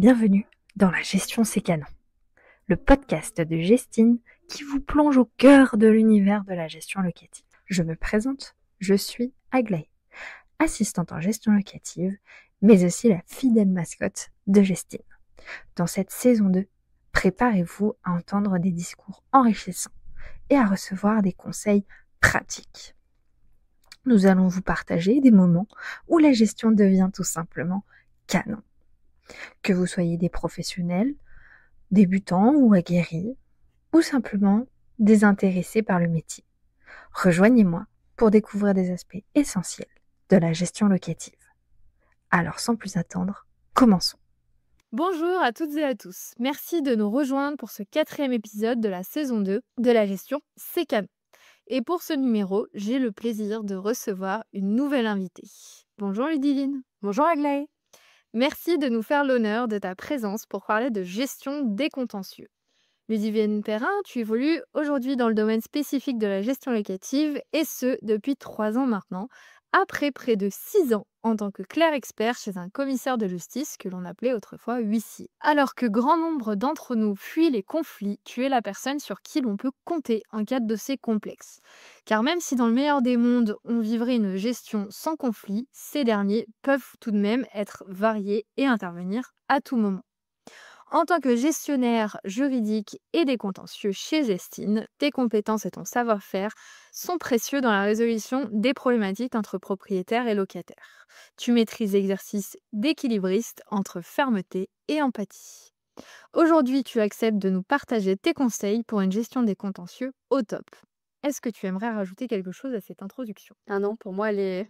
bienvenue dans La Gestion c'est canon, le podcast de Gestine qui vous plonge au cœur de l'univers de la gestion locative. Je me présente, je suis Aglaé, assistante en gestion locative, mais aussi la fidèle mascotte de Gestine. Dans cette saison 2, préparez-vous à entendre des discours enrichissants et à recevoir des conseils pratiques. Nous allons vous partager des moments où la gestion devient tout simplement canon. Que vous soyez des professionnels, débutants ou aguerris, ou simplement désintéressés par le métier. Rejoignez-moi pour découvrir des aspects essentiels de la gestion locative. Alors sans plus attendre, commençons. Bonjour à toutes et à tous. Merci de nous rejoindre pour ce 4e épisode de la saison 2 de la gestion c'est canon. Et pour ce numéro, j'ai le plaisir de recevoir une nouvelle invitée. Bonjour Ludivine. Bonjour Aglaé. Merci de nous faire l'honneur de ta présence pour parler de gestion des contentieux. Ludivine Perrin, tu évolues aujourd'hui dans le domaine spécifique de la gestion locative et ce, depuis 3 ans maintenant, après près de 6 ans en tant que clerc expert chez un commissaire de justice que l'on appelait autrefois huissier. Alors que grand nombre d'entre nous fuient les conflits, tu es la personne sur qui l'on peut compter en cas de dossier complexe. Car même si dans le meilleur des mondes, on vivrait une gestion sans conflit, ces derniers peuvent tout de même être variés et intervenir à tout moment. En tant que gestionnaire juridique et des contentieux chez Gestine, tes compétences et ton savoir-faire sont précieux dans la résolution des problématiques entre propriétaires et locataires. Tu maîtrises l'exercice d'équilibriste entre fermeté et empathie. Aujourd'hui, tu acceptes de nous partager tes conseils pour une gestion des contentieux au top. Est-ce que tu aimerais rajouter quelque chose à cette introduction? Ah non, pour moi, elle est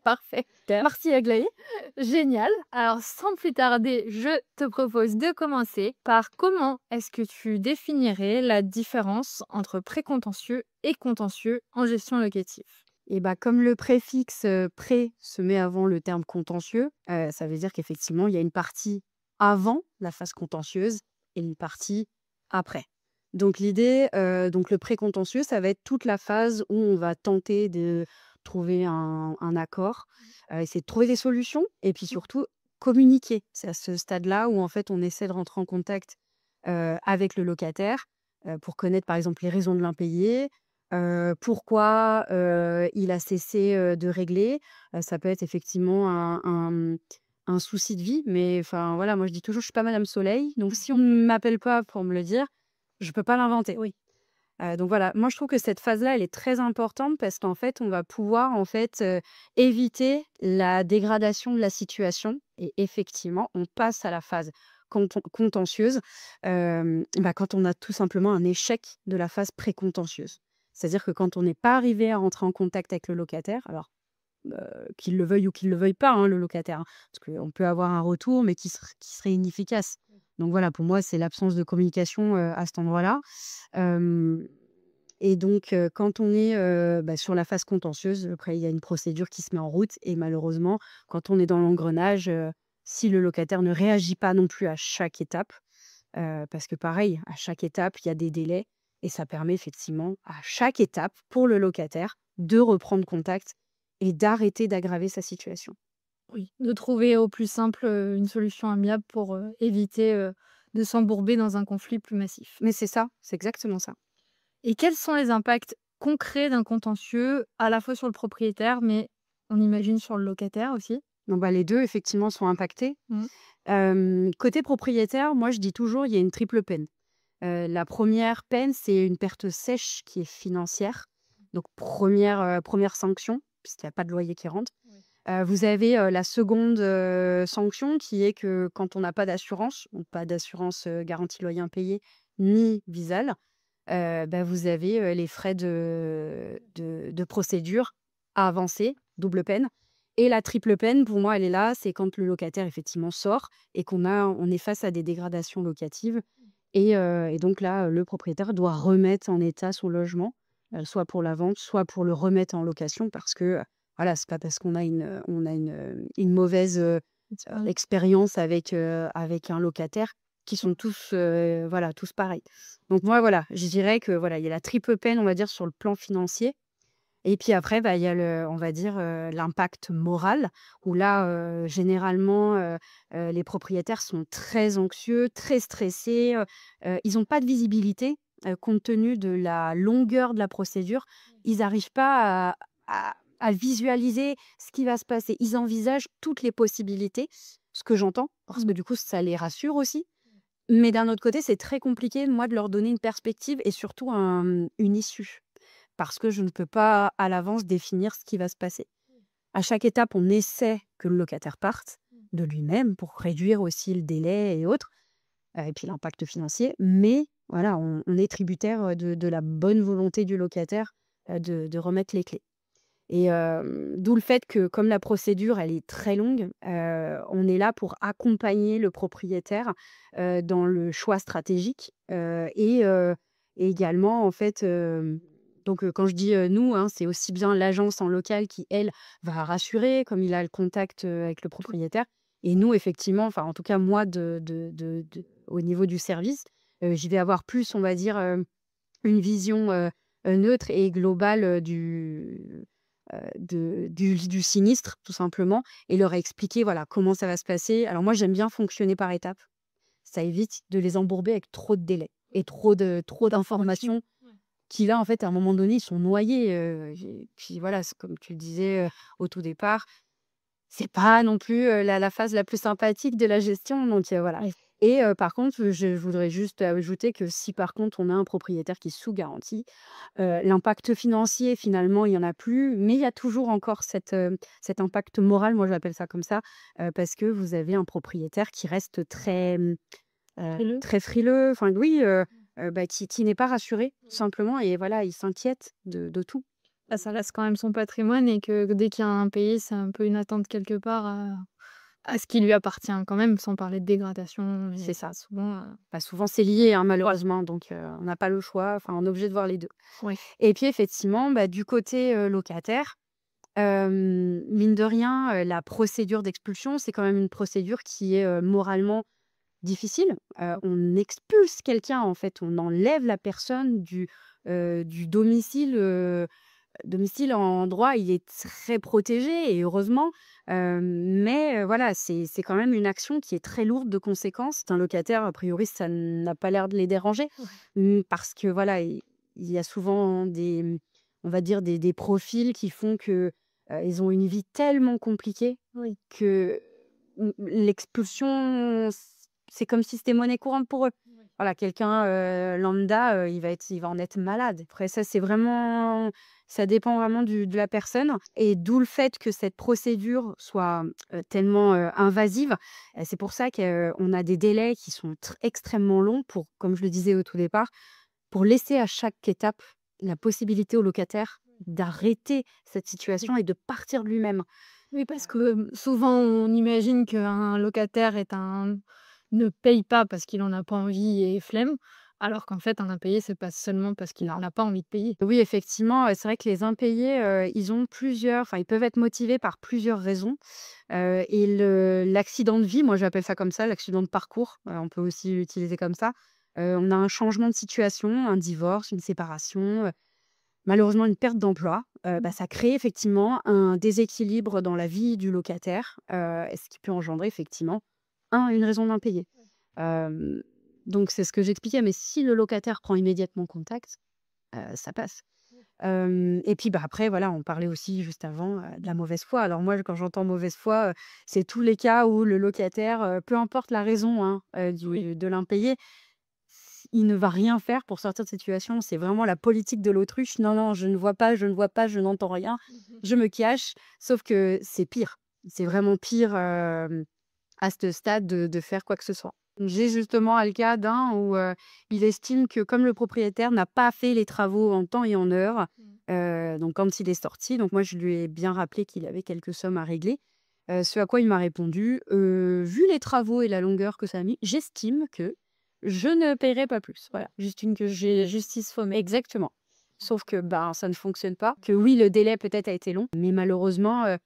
parfaite. Merci Aglaé. Génial. Alors sans plus tarder, je te propose de commencer par comment est-ce que tu définirais la différence entre précontentieux et contentieux en gestion locative? Et comme le préfixe pré se met avant le terme contentieux, ça veut dire qu'effectivement, il y a une partie avant la phase contentieuse et une partie après. Donc l'idée, donc le précontentieux, ça va être toute la phase où on va tenter de trouver un accord, essayer de trouver des solutions et puis surtout communiquer. C'est à ce stade-là où en fait on essaie de rentrer en contact avec le locataire pour connaître par exemple les raisons de l'impayé, pourquoi il a cessé de régler. Ça peut être effectivement un souci de vie, mais enfin voilà, moi je dis toujours, je suis pas Madame Soleil, donc si on ne m'appelle pas pour me le dire, je peux pas l'inventer. Oui. Donc voilà, moi je trouve que cette phase-là, elle est très importante parce qu'en fait, on va pouvoir en fait éviter la dégradation de la situation et effectivement, on passe à la phase contentieuse quand on a tout simplement un échec de la phase précontentieuse. C'est-à-dire que quand on n'est pas arrivé à rentrer en contact avec le locataire, alors qu'il le veuille ou qu'il ne le veuille pas, hein, le locataire, hein, parce qu'on peut avoir un retour, mais qui serait inefficace. Donc voilà, pour moi, c'est l'absence de communication à cet endroit-là. Et donc, quand on est sur la phase contentieuse, après, il y a une procédure qui se met en route. Et malheureusement, quand on est dans l'engrenage, si le locataire ne réagit pas non plus à chaque étape, parce que pareil, à chaque étape, il y a des délais. Et ça permet effectivement, à chaque étape, pour le locataire, de reprendre contact et d'arrêter d'aggraver sa situation. Oui, de trouver au plus simple une solution amiable pour éviter de s'embourber dans un conflit plus massif. Mais c'est ça, c'est exactement ça. Et quels sont les impacts concrets d'un contentieux, à la fois sur le propriétaire, mais on imagine sur le locataire aussi? Donc, les deux, effectivement, sont impactés. Côté propriétaire, moi, je dis toujours, il y a une triple peine. La première peine, c'est une perte sèche qui est financière. Donc, première sanction, puisqu'il n'y a pas de loyer qui rentre. Vous avez la seconde sanction qui est que quand on n'a pas d'assurance, donc pas d'assurance garantie loyer impayé, ni Visal, vous avez les frais de procédure à avancer, double peine. Et la triple peine, pour moi, elle est là, c'est quand le locataire effectivement sort et on est face à des dégradations locatives. Et donc là, le propriétaire doit remettre en état son logement, soit pour la vente, soit pour le remettre en location, parce que voilà, c'est pas parce qu'on a une mauvaise expérience avec un locataire qui sont tous tous pareils. Donc moi, voilà, je dirais que voilà, il y a la triple peine, on va dire, sur le plan financier. Et puis après, bah, il y a on va dire, l'impact moral où là, généralement, les propriétaires sont très anxieux, très stressés, ils ont pas de visibilité, compte tenu de la longueur de la procédure. Ils n'arrivent pas à visualiser ce qui va se passer. Ils envisagent toutes les possibilités, ce que j'entends, parce que du coup, ça les rassure aussi. Mais d'un autre côté, c'est très compliqué, moi, de leur donner une perspective et surtout une issue. Parce que je ne peux pas à l'avance définir ce qui va se passer. À chaque étape, on essaie que le locataire parte de lui-même pour réduire aussi le délai et autres, et puis l'impact financier. Mais voilà, on est tributaire de la bonne volonté du locataire de remettre les clés. Et d'où le fait que comme la procédure, elle est très longue, on est là pour accompagner le propriétaire, dans le choix stratégique, et également en fait, donc quand je dis, «nous», hein, c'est aussi bien l'agence en local qui, elle, va rassurer comme il a le contact, avec le propriétaire et nous effectivement, enfin en tout cas moi au niveau du service, j'y vais avoir plus on va dire, une vision, neutre et globale, du sinistre, tout simplement et leur expliquer, voilà, comment ça va se passer. Alors moi, j'aime bien fonctionner par étapes. Ça évite de les embourber avec trop de délais et trop d'informations qui, là, en fait, à un moment donné, ils sont noyés, et puis voilà, c'est comme tu le disais, au tout départ, c'est pas non plus, la phase la plus sympathique de la gestion donc voilà. Oui. Et par contre, je voudrais juste ajouter que si par contre on a un propriétaire qui est sous garantie, l'impact financier finalement il y en a plus, mais il y a toujours encore cet impact moral, moi j'appelle ça comme ça, parce que vous avez un propriétaire qui reste très, Frileux. très frileux, enfin oui, bah, qui n'est pas rassuré tout simplement et voilà, il s'inquiète de tout. Bah, ça reste quand même son patrimoine et que dès qu'il y a un impayé, c'est un peu une attente quelque part à ce qui lui appartient quand même, sans parler de dégradation. C'est Mais ça. souvent, Bah, souvent c'est lié, hein, voilà. malheureusement donc on n'a pas le choix, enfin on est obligé de voir les 2. Oui. Et puis effectivement, bah, du côté, locataire, mine de rien, la procédure d'expulsion, c'est quand même une procédure qui est, moralement difficile. On expulse quelqu'un, en fait, on enlève la personne du domicile, domicile en droit, il est très protégé et heureusement, mais voilà, c'est quand même une action qui est très lourde de conséquences. Un locataire, a priori, ça n'a pas l'air de les déranger, Ouais. parce que voilà, il y a souvent on va dire des profils qui font que, ils ont une vie tellement compliquée Oui. que, l'expulsion, c'est comme si c'était monnaie courante pour eux. Oui. Voilà, quelqu'un, lambda, il va en être malade. Après ça, ça dépend vraiment de la personne et d'où le fait que cette procédure soit, tellement, invasive. C'est pour ça qu'on a des délais qui sont extrêmement longs pour, comme je le disais au tout départ, pour laisser à chaque étape la possibilité au locataire d'arrêter cette situation et de partir de lui-même. Oui, parce que, souvent on imagine qu'un locataire ne paye pas parce qu'il en a pas envie et flemme, alors qu'en fait un impayé, c'est pas seulement parce qu'il en a pas envie de payer. Oui, effectivement, c'est vrai que les impayés, ils ont ils peuvent être motivés par plusieurs raisons, et l'accident de vie, moi j'appelle ça comme ça, l'accident de parcours, on peut aussi l'utiliser comme ça. On a un changement de situation, un divorce, une séparation, malheureusement une perte d'emploi, bah, ça crée effectivement un déséquilibre dans la vie du locataire, ce qui peut engendrer effectivement, une raison d'impayé. Hem, donc c'est ce que j'expliquais, mais si le locataire prend immédiatement contact, ça passe. Et puis, bah, après voilà, on parlait aussi juste avant, de la mauvaise foi. Alors moi, quand j'entends mauvaise foi, c'est tous les cas où le locataire, peu importe la raison, hein, de l'impayé, il ne va rien faire pour sortir de cette situation. C'est vraiment la politique de l'autruche. Non, non, je ne vois pas, je ne vois pas, je n'entends rien, je me cache. Sauf que c'est pire. C'est vraiment pire, à ce stade de faire quoi que ce soit. J'ai justement le cas d'un où, il estime que comme le propriétaire n'a pas fait les travaux en temps et en heure, donc quand il est sorti, donc moi je lui ai bien rappelé qu'il avait quelques sommes à régler, ce à quoi il m'a répondu: «Vu les travaux et la longueur que ça a mis, j'estime que je ne paierai pas plus». Voilà, j'estime que j'ai Justice faut exactement. Sauf que, ben, ça ne fonctionne pas. Que oui, le délai peut-être a été long, mais malheureusement,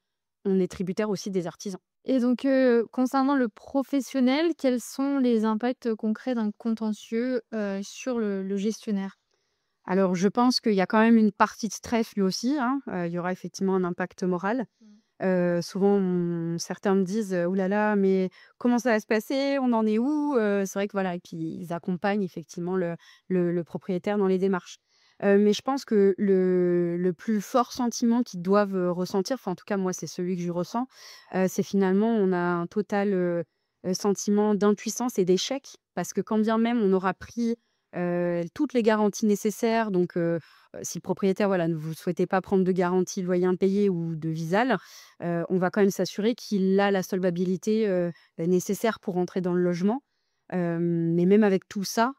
on est tributaire aussi des artisans. et donc concernant le professionnel, quels sont les impacts concrets d'un contentieux, sur le gestionnaire? Alors, je pense qu'il y a quand même une partie de stress lui aussi, hein. Il y aura effectivement un impact moral. Souvent, certains me disent: «Ouh là là, mais comment ça va se passer? On en est où?» C'est vrai que voilà et puis ils accompagnent effectivement le propriétaire dans les démarches. Mais je pense que le plus fort sentiment qu'ils doivent, ressentir, enfin en tout cas moi c'est celui que je ressens, c'est finalement on a un total, sentiment d'impuissance et d'échec. Parce que quand bien même on aura pris, toutes les garanties nécessaires donc si le propriétaire, voilà, ne vous souhaitez pas prendre de garantie de loyer impayé ou de VISAL, on va quand même s'assurer qu'il a la solvabilité, nécessaire pour entrer dans le logement. Mais même avec tout ça,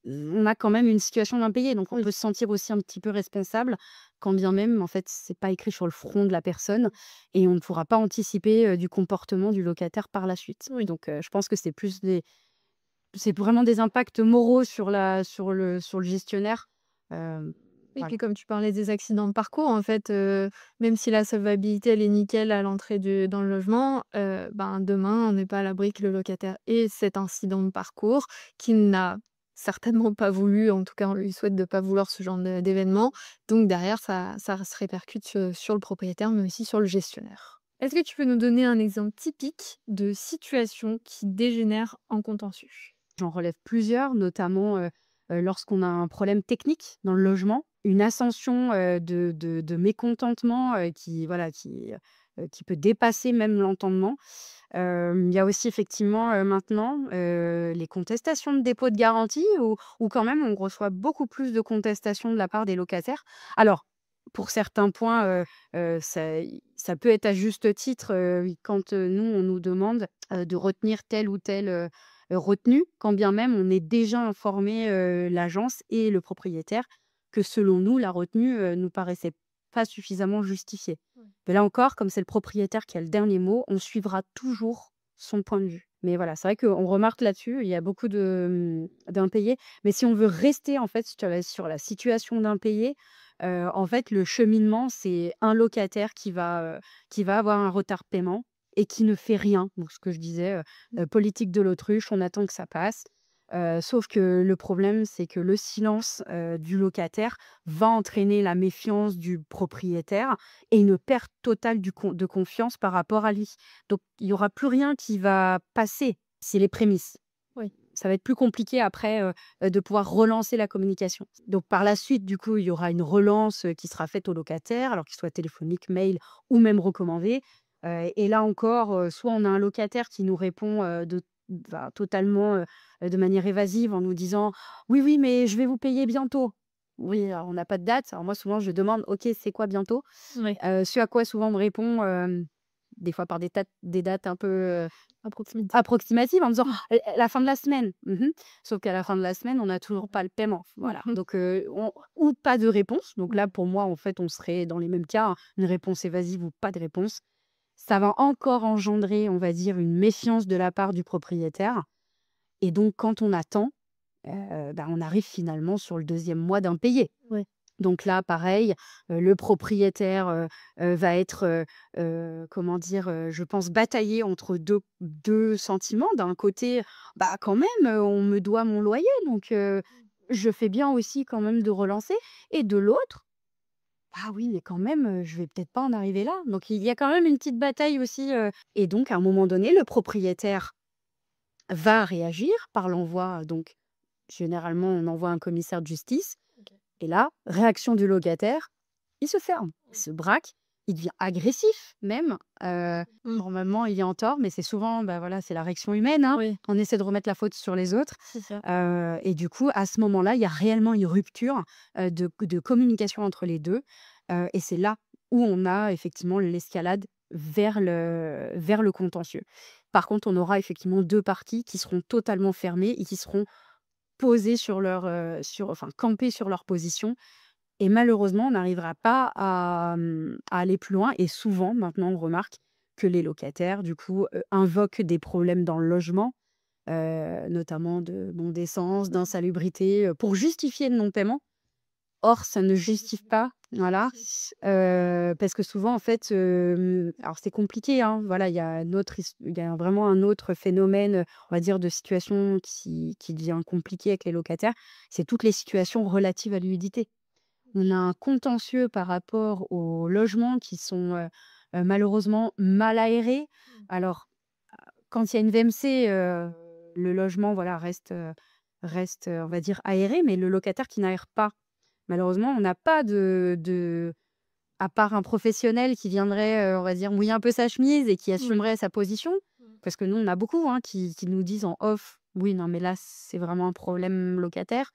on a quand même une situation d'impayé, donc on peut se sentir aussi un petit peu responsable, quand bien même, en fait, c'est pas écrit sur le front de la personne et on ne pourra pas anticiper, du comportement du locataire par la suite. Donc je pense que c'est vraiment des impacts moraux sur le gestionnaire. Oui, Voilà. puis comme tu parlais des accidents de parcours, en fait, même si la solvabilité, elle est nickel à l'entrée dans le logement, ben, demain, on n'est pas à l'abri que le locataire ait cet incident de parcours qu'il n'a certainement pas voulu. En tout cas, on lui souhaite de pas vouloir ce genre d'événement. Donc derrière, ça se répercute sur le propriétaire, mais aussi sur le gestionnaire. Est-ce que tu peux nous donner un exemple typique de situation qui dégénère en contentieux? J'en relève plusieurs, notamment, lorsqu'on a un problème technique dans le logement, une ascension, de mécontentement, qui peut dépasser même l'entendement. Il y a aussi effectivement, maintenant, les contestations de dépôt de garantie où quand même on reçoit beaucoup plus de contestations de la part des locataires. Alors, pour certains points, ça peut être à juste titre, quand, nous, on nous demande, de retenir telle ou telle, retenue, quand bien même on est déjà informé, l'agence et le propriétaire que selon nous, la retenue, nous paraissait pas suffisamment justifiée. Mais là encore, comme c'est le propriétaire qui a le dernier mot, on suivra toujours son point de vue. Mais voilà, c'est vrai qu'on remarque là-dessus, il y a beaucoup d'impayés. Mais si on veut rester en fait sur la situation d'impayés, en fait, le cheminement, c'est un locataire qui va avoir un retard de paiement et qui ne fait rien. Donc ce que je disais, politique de l'autruche, on attend que ça passe. Sauf que le problème, c'est que le silence, du locataire va entraîner la méfiance du propriétaire et une perte totale de confiance par rapport à lui. Donc il y aura plus rien qui va passer. C'est les prémices. Oui. Ça va être plus compliqué après, de pouvoir relancer la communication. Donc par la suite, du coup, il y aura une relance, qui sera faite au locataire, alors qu'il soit téléphonique, mail ou même recommandé. Et là encore, soit on a un locataire qui nous répond, totalement, de manière évasive en nous disant: «Oui, oui, mais je vais vous payer bientôt». Oui, alors on n'a pas de date. Alors moi, souvent, je demande: «OK, c'est quoi bientôt?» Oui, Ce à quoi souvent on me répond, des fois par des dates un peu, à proximité. approximatives en me disant: La fin de la semaine». Sauf qu'à la fin de la semaine, on n'a toujours pas le paiement. Voilà, donc on ou pas de réponse. Donc là, pour moi, en fait, on serait dans les mêmes cas, hein, une réponse évasive ou pas de réponse. Ça va encore engendrer, on va dire, une méfiance de la part du propriétaire et donc quand on attend, on arrive finalement sur le deuxième mois d'impayé. Ouais. Donc là, pareil, le propriétaire, va être, comment dire? Je pense batailler entre deux sentiments. D'un côté, bah, quand même, on me doit mon loyer donc je fais bien aussi quand même de relancer et de l'autre, ah oui, mais quand même, je vais peut-être pas en arriver là. Donc il y a quand même une petite bataille aussi, et donc à un moment donné, le propriétaire va réagir par l'envoi, donc généralement, on envoie un commissaire de justice OK. et là, réaction du locataire, il se ferme, il se braque, il devient agressif même. Mmh. Normalement, il est en tort, mais c'est souvent, bah, voilà, c'est la réaction humaine, hein. Oui, On essaie de remettre la faute sur les autres, c'est ça. et du coup, à ce moment-là, il y a réellement une rupture, de communication entre les 2, et c'est là où on a effectivement l'escalade vers le contentieux. Par contre, on aura effectivement 2 parties qui seront totalement fermées et qui seront posées campées sur leur position et malheureusement, on n'arrivera pas à aller plus loin et souvent, maintenant, on remarque que les locataires, du coup, invoquent des problèmes dans le logement, notamment de non-décence, d'insalubrité, pour justifier le non-paiement. Or, ça ne justifie pas Voilà, parce que souvent, en fait, alors c'est compliqué, hein, voilà, il y a vraiment un autre phénomène, on va dire, de situation qui devient compliqué avec les locataires, c'est toutes les situations relatives à l'humidité. On a un contentieux par rapport aux logements qui sont, malheureusement mal aérés. Alors, quand il y a une VMC, le logement, voilà, reste, on va dire, aéré, mais le locataire qui n'aère pas, malheureusement, on n'a pas de à part un professionnel qui viendrait, on va dire, mouiller un peu sa chemise et qui Oui. assumerait sa position. Parce que nous, on a beaucoup, hein, qui nous disent en off: «Oui, non, mais là, c'est vraiment un problème locataire».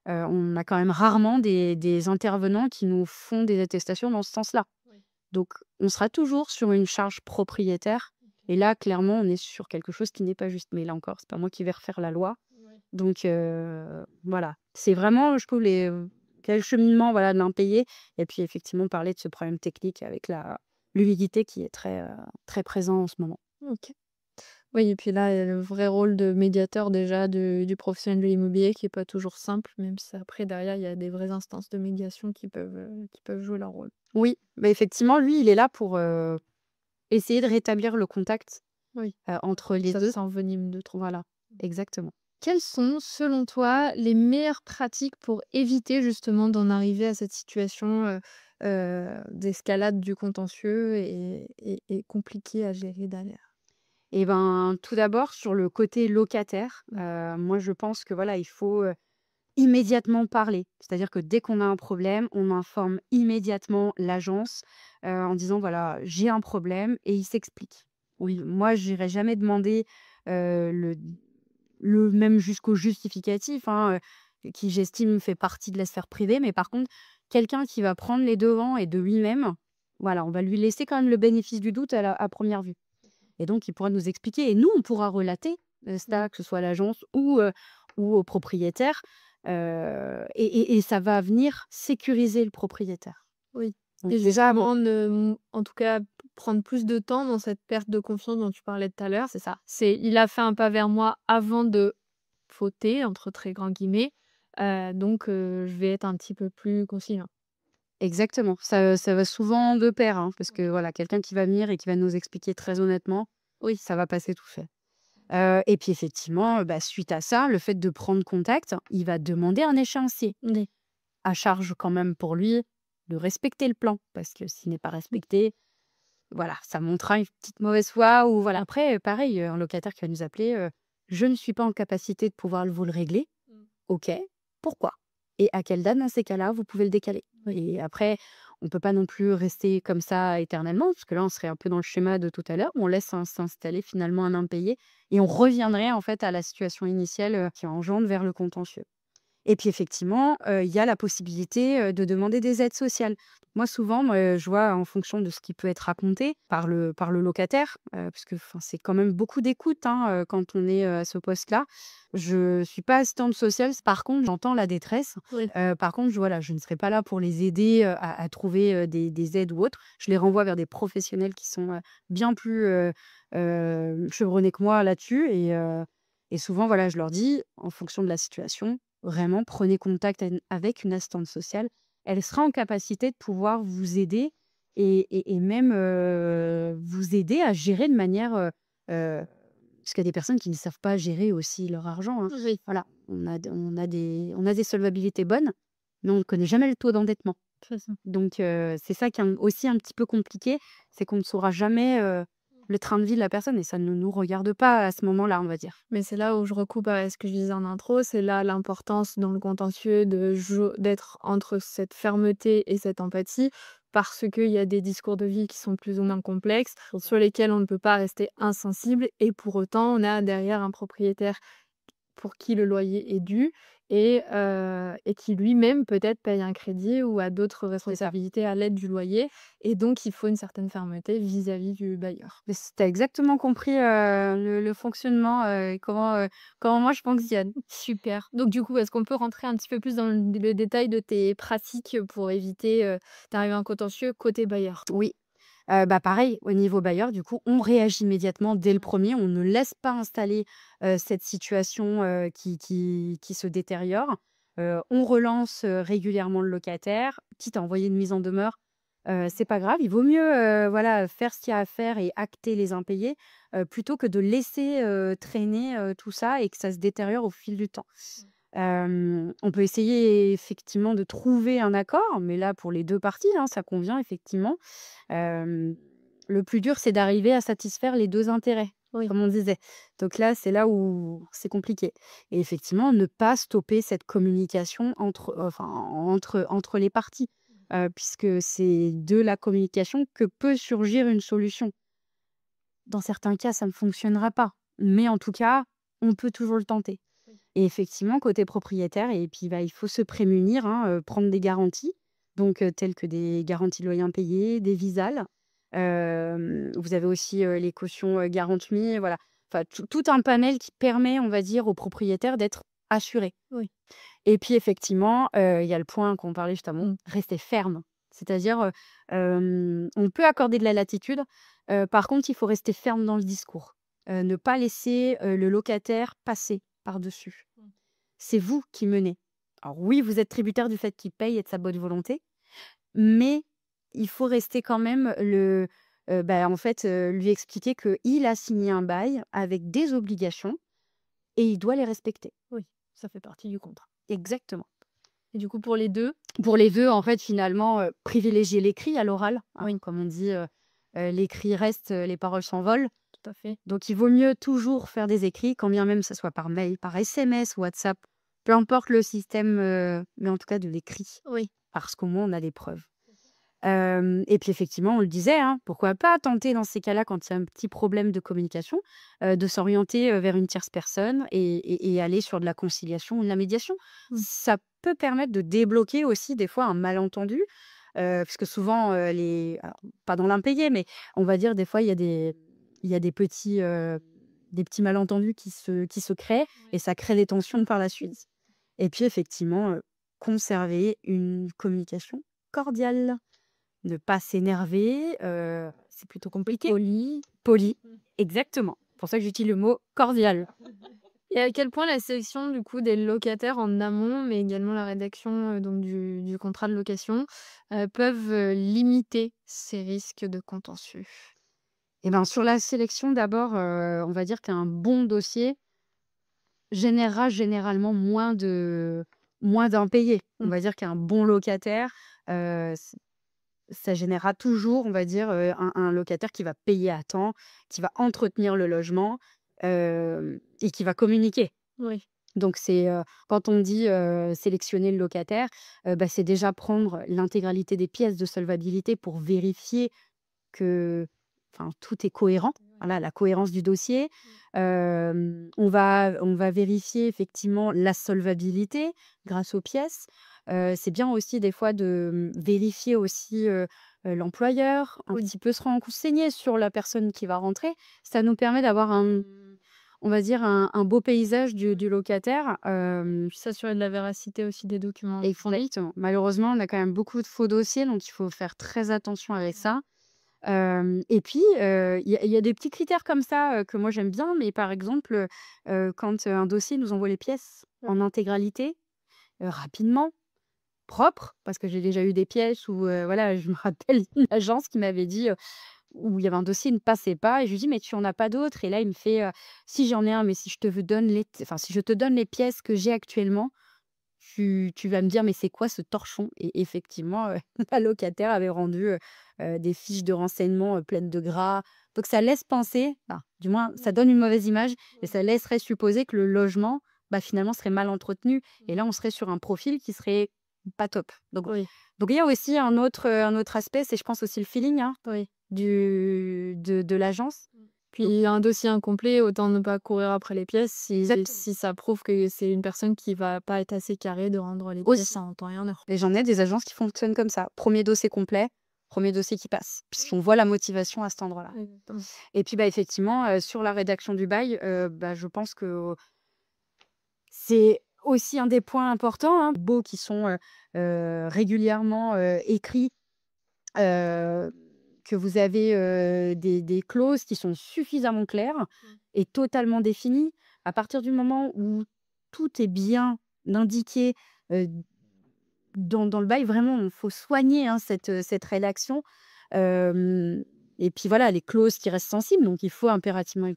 On a quand même rarement des intervenants qui nous font des attestations dans ce sens-là. Oui. Donc on sera toujours sur une charge propriétaire et là, clairement, on est sur quelque chose qui n'est pas juste. Mais là encore, c'est pas moi qui vais refaire la loi. Oui. Donc voilà, c'est vraiment, je trouve, quel cheminement, voilà, de l'impayé et puis effectivement parler de ce problème technique avec l'humidité qui est très présent en ce moment. OK. Oui et puis là, il y a le vrai rôle de médiateur déjà du professionnel de l'immobilier qui est pas toujours simple, même si après derrière, il y a des vraies instances de médiation qui peuvent jouer leur rôle. Oui, mais effectivement, lui, il est là pour, essayer de rétablir le contact, Oui, entre les ça 2. s'envenime de trop. Voilà, exactement. Quelles sont, selon toi, les meilleures pratiques pour éviter justement d'en arriver à cette situation, d'escalade du contentieux et compliquée à gérer derrière? Et ben, tout d'abord, sur le côté locataire, moi, je pense que, voilà, il faut, immédiatement parler. C'est-à-dire que dès qu'on a un problème, on informe immédiatement l'agence, en disant: «Voilà, j'ai un problème» et il s'explique. Oui, moi, j'irai jamais demander, le même jusqu'au justificatif, hein, qui j'estime fait partie de la sphère privée. Mais par contre, quelqu'un qui va prendre les devants et de lui-même, voilà, on va lui laisser quand même le bénéfice du doute à première vue. Et donc il pourra nous expliquer et nous, on pourra relater, ça, que ce soit à l'agence ou au propriétaire, et ça va venir sécuriser le propriétaire. Oui Donc et déjà, bon, justement en tout cas, prendre plus de temps dans cette perte de confiance dont tu parlais tout à l'heure, c'est ça. C'est: «Il a fait un pas vers moi avant de fauter» entre très grands guillemets, donc je vais être un petit peu plus conciliant. exactement, ça va souvent de pair, hein, parce que voilà, quelqu'un qui va venir et qui va nous expliquer très honnêtement, Oui. ça va passer tout fait. Et puis effectivement, bah, suite à ça, le fait de prendre contact, il va demander un échéancier. Oui. À charge quand même pour lui de respecter le plan, parce que s'il n'est pas respecté, voilà, ça montrera une petite mauvaise foi ou voilà. Après, pareil, un locataire qui va nous appeler, «Je ne suis pas en capacité de pouvoir vous le régler». «OK, pourquoi? Et à quelle date dans ces cas-là, vous pouvez le décaler?» Et après, on peut pas non plus rester comme ça éternellement, parce que là, on serait un peu dans le schéma de tout à l'heure, où on laisse s'installer finalement un impayé et on reviendrait en fait à la situation initiale, qui engendre vers le contentieux. Et puis effectivement, il y a la possibilité, de demander des aides sociales. Moi souvent, je vois en fonction de ce qui peut être raconté par le locataire, parce que enfin, c'est quand même beaucoup d'écoute, hein, quand on est, à ce poste-là. Je suis pas assistante sociale, par contre, j'entends la détresse. Oui. Par contre, je ne serai pas là pour les aider, à trouver, des aides ou autres. Je les renvoie vers des professionnels qui sont, bien plus, chevronnés que moi là-dessus et souvent, voilà, je leur dis: «En fonction de la situation, vraiment, prenez contact avec une assistante sociale. Elle sera en capacité de pouvoir vous aider et même, vous aider à gérer de manière, parce qu'il y a des personnes qui ne savent pas gérer aussi leur argent, hein. Oui. Voilà, on a des solvabilités bonnes, mais on ne connaît jamais le taux d'endettement. C'est ça. Donc c'est ça qui est aussi un petit peu compliqué, c'est qu'on ne saura jamais, le train de vie de la personne et ça ne nous regarde pas à ce moment-là, on va dire. Mais c'est là où je recoupe avec ce que je disais en intro, c'est là l'importance dans le contentieux d'être entre cette fermeté et cette empathie, parce qu'il y a des discours de vie qui sont plus ou moins complexes, sur lesquels on ne peut pas rester insensible, et pour autant, on a derrière un propriétaire pour qui le loyer est dû et qui lui-même peut-être paye un crédit ou a d'autres C'est ça. responsabilités à l'aide du loyer et donc il faut une certaine fermeté vis-à-vis du bailleur. Mais tu exactement compris, le fonctionnement, et comment moi je fonctionne. Super. Donc du coup, est-ce qu'on peut rentrer un petit peu plus dans le détail de tes pratiques pour éviter, d'arriver à un contentieux côté bailleur? Oui, bah, pareil, au niveau bailleur, du coup, on réagit immédiatement dès le premier. On ne laisse pas installer, cette situation, qui se détériore. On relance régulièrement le locataire, quitte à envoyer une mise en demeure. C'est pas grave, il vaut mieux voilà, faire ce qu'il y a à faire et acter les impayés plutôt que de laisser traîner tout ça et que ça se détériore au fil du temps. On peut essayer effectivement de trouver un accord, mais là, pour les deux parties, hein, ça convient effectivement. Euh, le plus dur, c'est d'arriver à satisfaire les deux intérêts, Oui. comme on disait. Donc là, c'est là où c'est compliqué. Et effectivement, ne pas stopper cette communication entre les parties, puisque c'est de la communication que peut surgir une solution. Dans certains cas, ça ne fonctionnera pas, mais en tout cas, on peut toujours le tenter. Et effectivement, côté propriétaire, et puis il faut se prémunir, hein, prendre des garanties, donc telles que des garanties de loyer impayé, des visales. Vous avez aussi les cautions garanties, voilà. Enfin, tout un panel qui permet, on va dire, aux propriétaires d'être assurés. Oui. Et puis effectivement, il y a le point qu'on parlait juste avant, rester ferme. C'est-à-dire, on peut accorder de la latitude, par contre, il faut rester ferme dans le discours. Ne pas laisser le locataire passer par-dessus. C'est vous qui menez. Alors oui, vous êtes tributaire du fait qu'il paye et de sa bonne volonté, mais il faut rester quand même lui expliquer qu'il a signé un bail avec des obligations et il doit les respecter. Oui, ça fait partie du contrat. Exactement. Et du coup, pour les deux, Pour les vœux, en fait, finalement, privilégier l'écrit à l'oral, hein. Oui. Comme on dit, l'écrit reste, les paroles s'envolent. tout à fait. Donc il vaut mieux toujours faire des écrits, quand bien même ça soit par mail, par SMS, WhatsApp, peu importe le système, mais en tout cas de l'écrit, Oui. parce qu'au moins on a des preuves. Et puis effectivement, on le disait, hein, pourquoi pas tenter dans ces cas-là, quand il y a un petit problème de communication, de s'orienter vers une tierce personne et aller sur de la conciliation ou de la médiation. Ça peut permettre de débloquer aussi des fois un malentendu, puisque souvent, alors, pas dans l'impayé, mais on va dire des fois, il y a des petits malentendus qui se créent et ça crée des tensions par la suite. Et puis effectivement, conserver une communication cordiale. Ne pas s'énerver, c'est plutôt compliqué. Poli, exactement. C'est pour ça que j'utilise le mot cordial. Et à quel point la sélection du coup des locataires en amont, mais également la rédaction donc du contrat de location, peuvent limiter ces risques de contentieux? Et ben, sur la sélection, d'abord, on va dire qu'un bon dossier générera généralement moins d'impayés. On va dire qu'un bon locataire, ça générera toujours, on va dire, un locataire qui va payer à temps, qui va entretenir le logement, et qui va communiquer. Oui. Donc c'est, quand on dit, sélectionner le locataire, c'est déjà prendre l'intégralité des pièces de solvabilité pour vérifier que, tout est cohérent. Voilà, la cohérence du dossier. On va vérifier effectivement la solvabilité grâce aux pièces. C'est bien aussi des fois de vérifier aussi, l'employeur, un petit peu se renseigner sur la personne qui va rentrer. Ça nous permet d'avoir on va dire un beau paysage du locataire, Puis s'assurer de la véracité aussi des documents. exactement. Malheureusement, on a quand même beaucoup de faux dossiers, donc il faut faire très attention avec ça. Et puis, il y a des petits critères comme ça, que moi j'aime bien, mais par exemple, quand, un dossier nous envoie les pièces en intégralité, rapidement, propre, parce que j'ai déjà eu des pièces où, voilà, je me rappelle d'une agence qui m'avait dit, où il y avait un dossier qui ne passait pas et je lui dis: «Mais tu en as pas d'autres?» Et là, il me fait, «Si, j'en ai un, mais si je te donne les pièces que j'ai actuellement, tu vas me dire: "Mais c'est quoi ce torchon?"» Et effectivement, la locataire avait rendu, des fiches de renseignement, pleines de gras. Donc ça laisse penser, du moins ça donne une mauvaise image et ça laisserait supposer que le logement, finalement serait mal entretenu et là on serait sur un profil qui serait pas top. Donc Oui. il y a aussi un autre aspect, c'est je pense aussi le feeling, hein, Oui. de l'agence. Puis un dossier incomplet, autant ne pas courir après les pièces si ça prouve que c'est une personne qui va pas être assez carrée de rendre les pièces en temps et en heure. Et j'en ai des agences qui fonctionnent comme ça. Premier dossier complet, premier dossier qui passe, puisqu'on voit la motivation à cet endroit-là. Exactement. Et puis effectivement, sur la rédaction du bail, je pense que c'est aussi un des points importants, hein, beaux qui sont régulièrement écrits, que vous avez des clauses qui sont suffisamment claires et totalement définies. À partir du moment où tout est bien indiqué, euh, dans le bail, vraiment, il faut soigner cette rédaction. Et puis voilà, les clauses qui restent sensibles, donc il faut impérativement une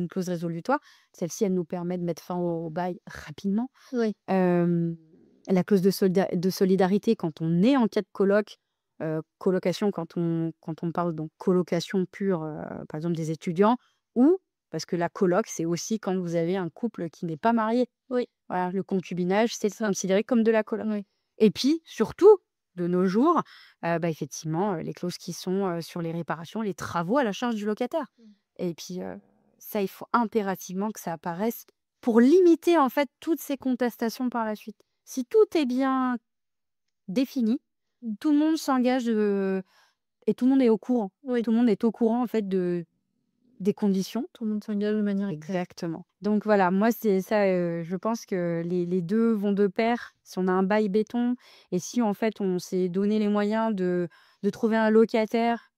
clause résolutoire. Celle-ci, elle nous permet de mettre fin au bail rapidement. Oui. La clause de solidarité quand on est en cas de coloc, colocation quand on parle donc colocation pure, par exemple des étudiants, ou parce que la coloc, c'est aussi quand vous avez un couple qui n'est pas marié. Oui. Voilà, le concubinage, c'est considéré comme de la coloc. Oui. Et puis, surtout, de nos jours, effectivement, les clauses qui sont sur les réparations, les travaux à la charge du locataire. Et puis, ça, il faut impérativement que ça apparaisse pour limiter, en fait, toutes ces contestations par la suite. Si tout est bien défini, tout le monde s'engage et tout le monde est au courant. Oui. Tout le monde est au courant, en fait, des conditions. Tout le monde s'engage de manière claire. Exactement. Donc voilà, moi, c'est ça, je pense que les deux vont de pair. Si on a un bail béton et si, en fait, on s'est donné les moyens de trouver un locataire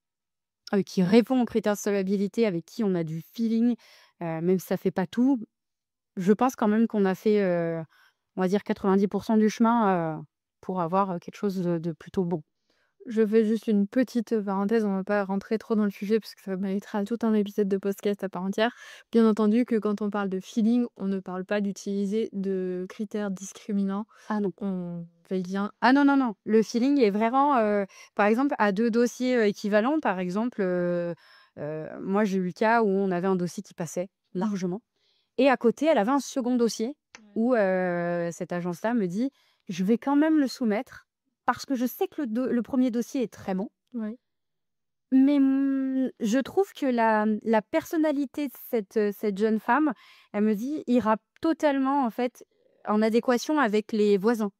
qui répond aux critères de solvabilité, avec qui on a du feeling, même si ça fait pas tout, je pense quand même qu'on a fait, on va dire 90% du chemin, pour avoir, quelque chose de plutôt bon. Je fais juste une petite parenthèse, on va pas rentrer trop dans le sujet parce que ça méritera tout un épisode de podcast à part entière. Bien entendu que quand on parle de feeling, on ne parle pas d'utiliser de critères discriminants. Ah non. On fait bien. Ah non, non, non. Le feeling est vraiment, par exemple, à 2 dossiers, équivalents, par exemple, moi j'ai eu le cas où on avait un dossier qui passait largement et à côté, elle avait un second dossier où, cette agence-là me dit: «Je vais quand même le soumettre parce que je sais que le premier dossier est très bon, Oui. mais je trouve que la personnalité de cette jeune femme», elle me dit, «ira totalement, en fait, en adéquation avec les voisins».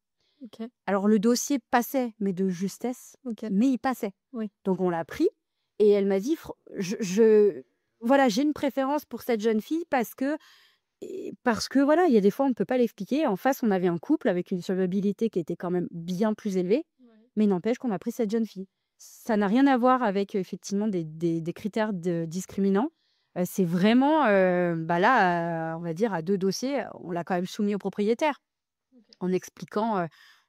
Ok. Alors le dossier passait, mais de justesse, Ok. mais il passait. Oui. Donc on l'a pris et elle m'a dit: voilà, j'ai une préférence pour cette jeune fille parce que voilà, il y a des fois on ne peut pas l'expliquer. En face, on avait un couple avec une solvabilité qui était quand même bien plus élevée, mais il n'empêche qu'on a pris cette jeune fille. Ça n'a rien à voir avec effectivement des critères discriminants. C'est vraiment, là, on va dire à 2 dossiers, on l'a quand même soumis au propriétaire en expliquant,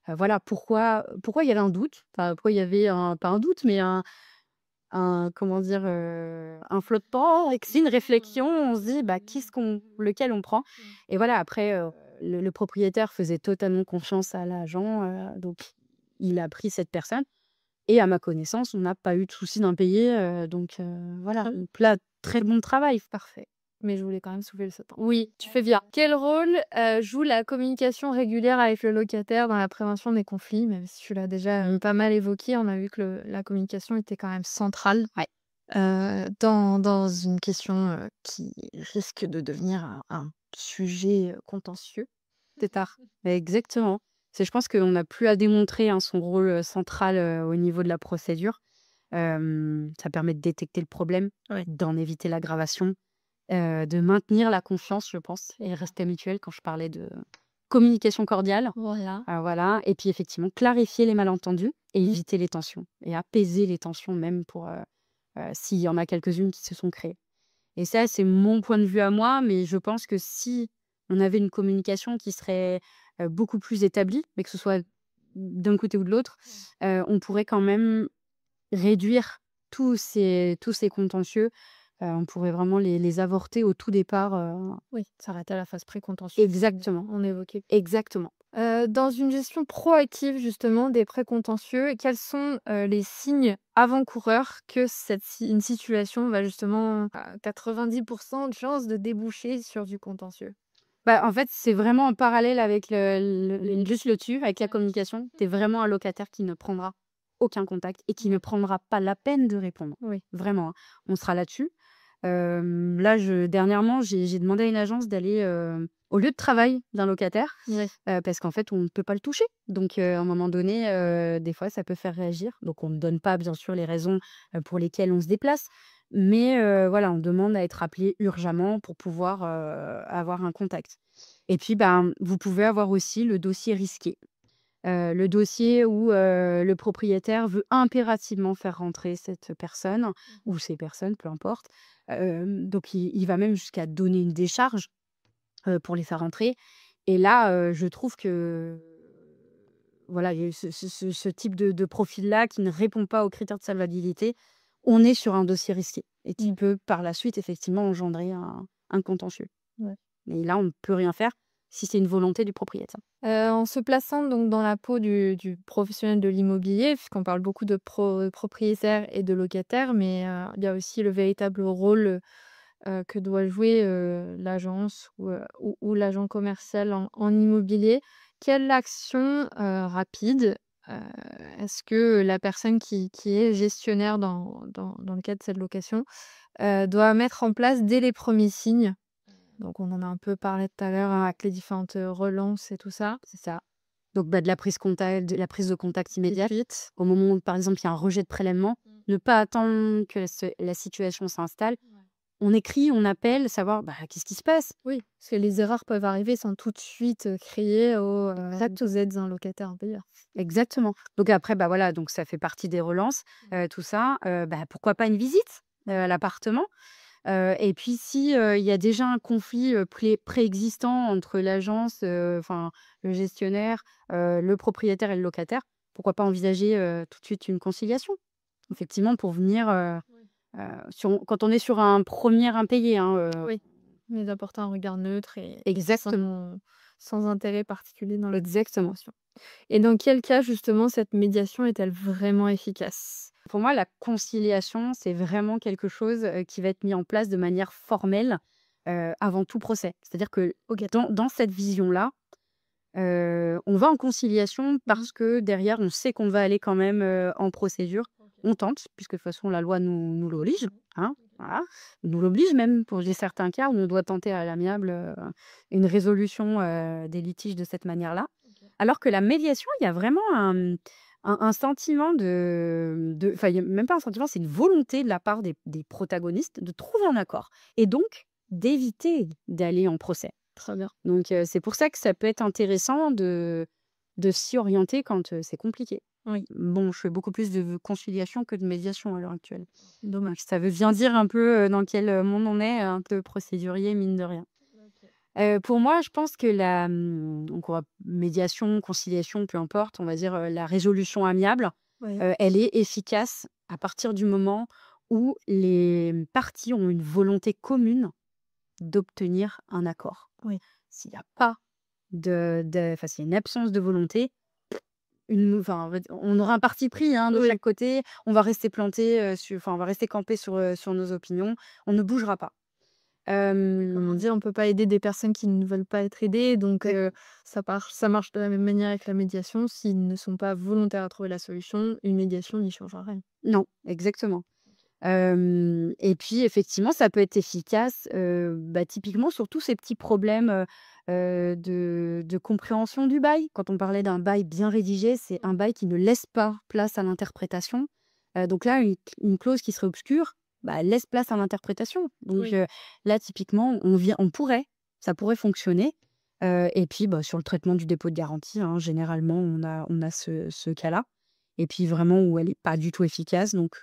voilà pourquoi il y avait un doute, enfin pourquoi il y avait pas un doute, mais comment dire, un flottement et que c'est une réflexion. On se dit: «Bah, lequel on prend?» Et voilà, après, le propriétaire faisait totalement confiance à l'agent, donc il a pris cette personne et à ma connaissance, on n'a pas eu de souci d'impayé, donc voilà. Oui. Donc là, très bon travail. Parfait. Mais je voulais quand même soulever ce point. Oui, tu fais bien. Quel rôle joue la communication régulière avec le locataire dans la prévention des conflits? Même si tu l'as déjà pas mal évoqué, on a vu que la communication était quand même centrale Ouais. dans une question qui risque de devenir un sujet contentieux. C'est tard. Exactement. Je pense qu'on n'a plus à démontrer, hein, son rôle, central, au niveau de la procédure. Ça permet de détecter le problème, Ouais. d'en éviter l'aggravation, de maintenir la confiance, je pense, et le respect mutuel quand je parlais de communication cordiale. Voilà. Voilà, et puis effectivement, clarifier les malentendus et éviter les tensions et apaiser les tensions même pour, s'il y en a quelques-unes qui se sont créées. Et ça, c'est mon point de vue à moi, mais je pense que si on avait une communication qui serait, beaucoup plus établie, mais que ce soit d'un côté ou de l'autre, on pourrait quand même réduire tous ces contentieux. On pourrait vraiment les avorter au tout départ, Oui, s'arrêter à la phase pré-contentieuse. exactement, On évoquait. exactement. Dans une gestion proactive justement des précontentieux, quels sont les signes avant-coureurs que une situation va justement à 90% de chances de déboucher sur du contentieux? Bah, en fait, c'est vraiment en parallèle avec juste le dessus, avec la communication. Tu es vraiment un locataire qui ne prendra aucun contact et qui ne prendra pas la peine de répondre. Oui. Vraiment, hein. On sera là-dessus. Là, dernièrement, j'ai demandé à une agence d'aller au lieu de travail d'un locataire, Oui. parce qu'en fait, on ne peut pas le toucher. Donc, à un moment donné, des fois, ça peut faire réagir. Donc, on ne donne pas, bien sûr, les raisons pour lesquelles on se déplace. Mais voilà, on demande à être appelé urgemment pour pouvoir avoir un contact. Et puis, ben, vous pouvez avoir aussi le dossier risqué. Le dossier où le propriétaire veut impérativement faire rentrer cette personne ou ces personnes, peu importe. Donc il va même jusqu'à donner une décharge pour les faire rentrer. Et là, je trouve que voilà, il y a eu ce type de profil-là qui ne répond pas aux critères de salvabilité, on est sur un dossier risqué et qui peut par la suite effectivement engendrer un contentieux. Ouais. Et là, on ne peut rien faire si c'est une volonté du propriétaire. En se plaçant donc dans la peau du professionnel de l'immobilier, puisqu'on parle beaucoup de propriétaires et de locataires, mais il y a aussi le véritable rôle que doit jouer l'agence ou l'agent commercial en immobilier. Quelle action rapide euh, est-ce que la personne qui est gestionnaire dans le cadre de cette location doit mettre en place dès les premiers signes? Donc on en a un peu parlé tout à l'heure avec les différentes relances et tout ça. C'est ça. Donc, de la prise de contact immédiate. Vite. Au moment où, par exemple, il y a un rejet de prélèvement, ne pas attendre que la situation s'installe. On écrit, on appelle, savoir qu'est-ce qui se passe. Oui, parce que les erreurs peuvent arriver sans tout de suite crier aux aides d'un locataire impayeur. Exactement. Donc après, voilà, donc ça fait partie des relances, tout ça. Pourquoi pas une visite à l'appartement. Et puis si il y a déjà un conflit préexistant entre l'agence, enfin le gestionnaire, le propriétaire et le locataire, pourquoi pas envisager tout de suite une conciliation? Effectivement, pour venir quand on est sur un premier impayé, hein, Oui, mais d'apporter un regard neutre et exactement, sans intérêt particulier dans la exactement. situation. Et dans quel cas, justement, cette médiation est-elle vraiment efficace? Pour moi, la conciliation, c'est vraiment quelque chose qui va être mis en place de manière formelle avant tout procès. C'est-à-dire que dans cette vision-là, on va en conciliation parce que derrière, on sait qu'on va aller quand même en procédure. On tente, puisque de toute façon, la loi nous l'oblige. Hein, voilà. Nous l'oblige même pour certains cas où on doit tenter à l'amiable une résolution des litiges de cette manière-là. Alors que la médiation, il y a vraiment un sentiment enfin, il y a même pas un sentiment, c'est une volonté de la part des protagonistes de trouver un accord et donc d'éviter d'aller en procès. Très bien. Donc, c'est pour ça que ça peut être intéressant de s'y orienter quand c'est compliqué. Oui. Bon, je fais beaucoup plus de conciliation que de médiation à l'heure actuelle. Dommage. Donc, ça veut bien dire un peu dans quel monde on est, un peu procédurier, mine de rien. Pour moi, je pense que donc médiation, conciliation, peu importe, on va dire la résolution amiable, Ouais. elle est efficace à partir du moment où les parties ont une volonté commune d'obtenir un accord. Oui. S'il n'y a pas enfin, s'il y a une absence de volonté, on aura un parti pris de Oui. chaque côté, on va rester planté, on va rester campé sur nos opinions, on ne bougera pas. Comme on dit, on peut pas aider des personnes qui ne veulent pas être aidées, donc ça marche de la même manière avec la médiation. S'ils ne sont pas volontaires à trouver la solution, une médiation n'y changera rien. Non, exactement. Et puis effectivement, ça peut être efficace, typiquement sur tous ces petits problèmes, de compréhension du bail. Quand on parlait d'un bail bien rédigé, c'est un bail qui ne laisse pas place à l'interprétation. Donc là, une clause qui serait obscure, laisse place à l'interprétation. Donc Oui. là, typiquement, ça pourrait fonctionner. Et puis, sur le traitement du dépôt de garantie, hein, généralement, on a ce cas-là. Et puis vraiment où elle est pas du tout efficace, donc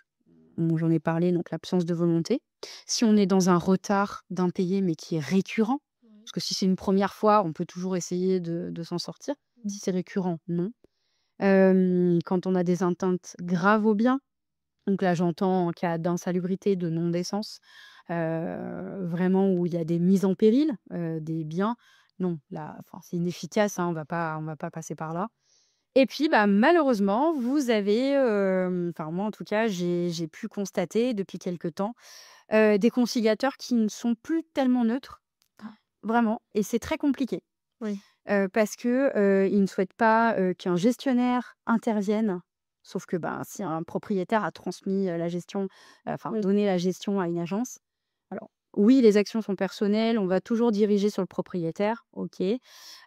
j'en ai parlé, donc l'absence de volonté. Si on est dans un retard d'impayé, mais qui est récurrent, parce que si c'est une première fois, on peut toujours essayer de s'en sortir. Si c'est récurrent, non. Quand on a des atteintes graves aux biens, donc là j'entends en cas d'insalubrité, de non-décence, vraiment où il y a des mises en péril des biens, non, là, c'est inefficace, hein, on va pas passer par là. Et puis, malheureusement, vous avez, enfin moi en tout cas, j'ai pu constater depuis quelque temps, des conciliateurs qui ne sont plus tellement neutres, vraiment, et c'est très compliqué. Oui. Parce que, ils ne souhaitent pas, qu'un gestionnaire intervienne, sauf que, si un propriétaire a transmis, la gestion, Oui. donné la gestion à une agence, alors oui, les actions sont personnelles, on va toujours diriger sur le propriétaire, OK,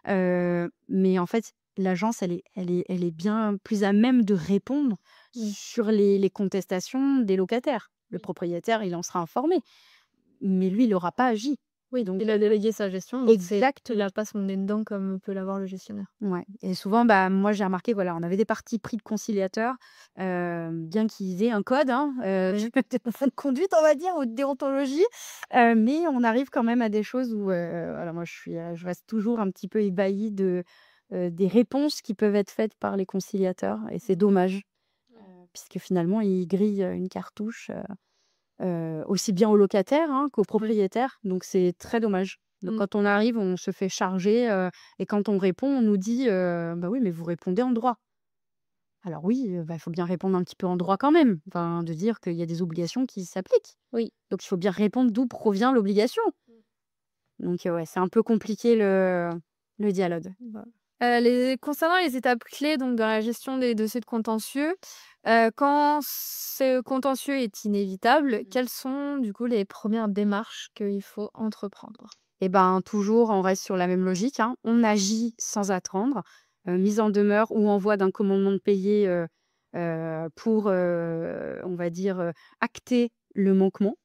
mais en fait, l'agence, elle est bien plus à même de répondre Oui. sur les contestations des locataires. Le propriétaire, il en sera informé, mais lui, il n'aura pas agi. Oui, donc il a délégué sa gestion, donc il n'a pas son nez dedans comme peut l'avoir le gestionnaire. Ouais, et souvent, moi, j'ai remarqué, voilà, on avait des partis pris de conciliateurs, bien qu'ils aient un code, hein, de conduite, on va dire, ou de déontologie, mais on arrive quand même à des choses où, voilà, moi, je reste toujours un petit peu ébahie des réponses qui peuvent être faites par les conciliateurs et c'est dommage, puisque finalement ils grillent, une cartouche, aussi bien aux locataires, hein, qu'aux propriétaires, donc c'est très dommage. Donc Mmh. quand on arrive, on se fait charger, et quand on répond, on nous dit: «Bah oui, mais vous répondez en droit». Alors oui, il faut bien répondre un petit peu en droit quand même, enfin, de dire qu'il y a des obligations qui s'appliquent. Oui. Donc il faut bien répondre d'où provient l'obligation. Donc ouais, c'est un peu compliqué le dialogue. Bah, concernant les étapes clés donc dans la gestion des dossiers de contentieux, quand ce contentieux est inévitable, quelles sont du coup les premières démarches qu'il faut entreprendre? Et ben, toujours, on reste sur la même logique, hein. On agit sans attendre, mise en demeure ou envoi d'un commandement de payer, pour, on va dire, acter le manquement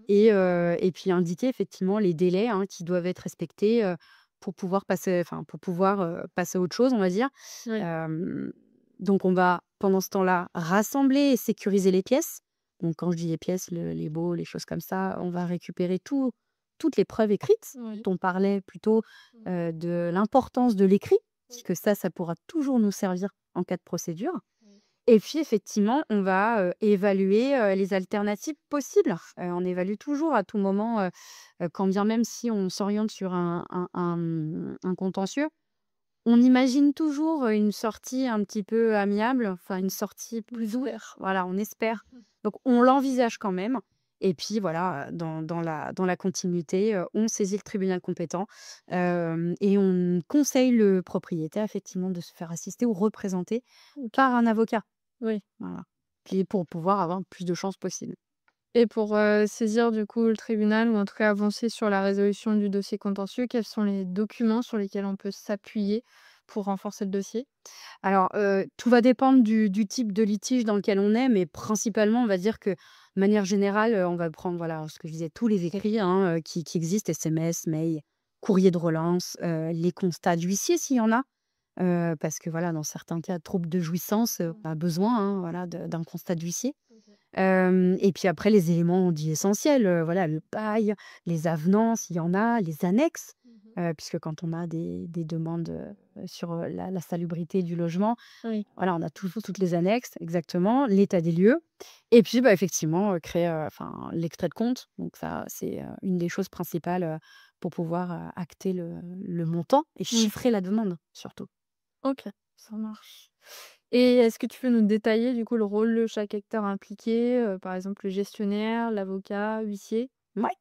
Mmh. et puis indiquer effectivement les délais, hein, qui doivent être respectés, pour pouvoir, passer à autre chose, on va dire. Oui. Hem, donc on va, pendant ce temps-là, rassembler et sécuriser les pièces. Donc quand je dis les pièces, les baux, les choses comme ça, on va récupérer toutes les preuves écrites, Oui. dont on parlait plutôt, Mmh. de l'importance de l'écrit, Oui. puisque ça pourra toujours nous servir en cas de procédure. Oui. Et puis effectivement, on va, évaluer, les alternatives possibles. On évalue toujours à tout moment, quand bien même si on s'oriente sur un contentieux, on imagine toujours, une sortie un petit peu amiable, enfin une sortie plus ouverte. Voilà, on espère. Donc on l'envisage quand même et puis voilà, dans la continuité, on saisit le tribunal compétent, et on conseille le propriétaire effectivement de se faire assister ou représenter par un avocat. Oui. Voilà. Puis pour pouvoir avoir le plus de chances possible. Et pour, saisir du coup le tribunal ou en tout cas avancer sur la résolution du dossier contentieux, quels sont les documents sur lesquels on peut s'appuyer pour renforcer le dossier? Alors, tout va dépendre du type de litige dans lequel on est, mais principalement, on va dire que, de manière générale, on va prendre, voilà, ce que je disais, tous les écrits, hein, qui existent, SMS, mail, courrier de relance, les constats d'huissier s'il y en a, parce que, voilà, dans certains cas, trouble de jouissance, on a besoin, hein, voilà, d'un constat d'huissier. OK. Et puis après les éléments dits essentiels, voilà, le bail, les avenants s'il y en a, les annexes, Mmh. puisque quand on a des demandes, sur, la salubrité du logement, Oui. voilà, on a toujours toutes les annexes, exactement, l'état des lieux et puis, bah, effectivement, créer, enfin, l'extrait de compte. Donc ça, c'est, une des choses principales, pour pouvoir, acter le montant et Mmh. chiffrer la demande, surtout. OK, ça marche. Et est-ce que tu peux nous détailler du coup le rôle de chaque acteur impliqué, par exemple le gestionnaire, l'avocat, l'huissier? Ouais.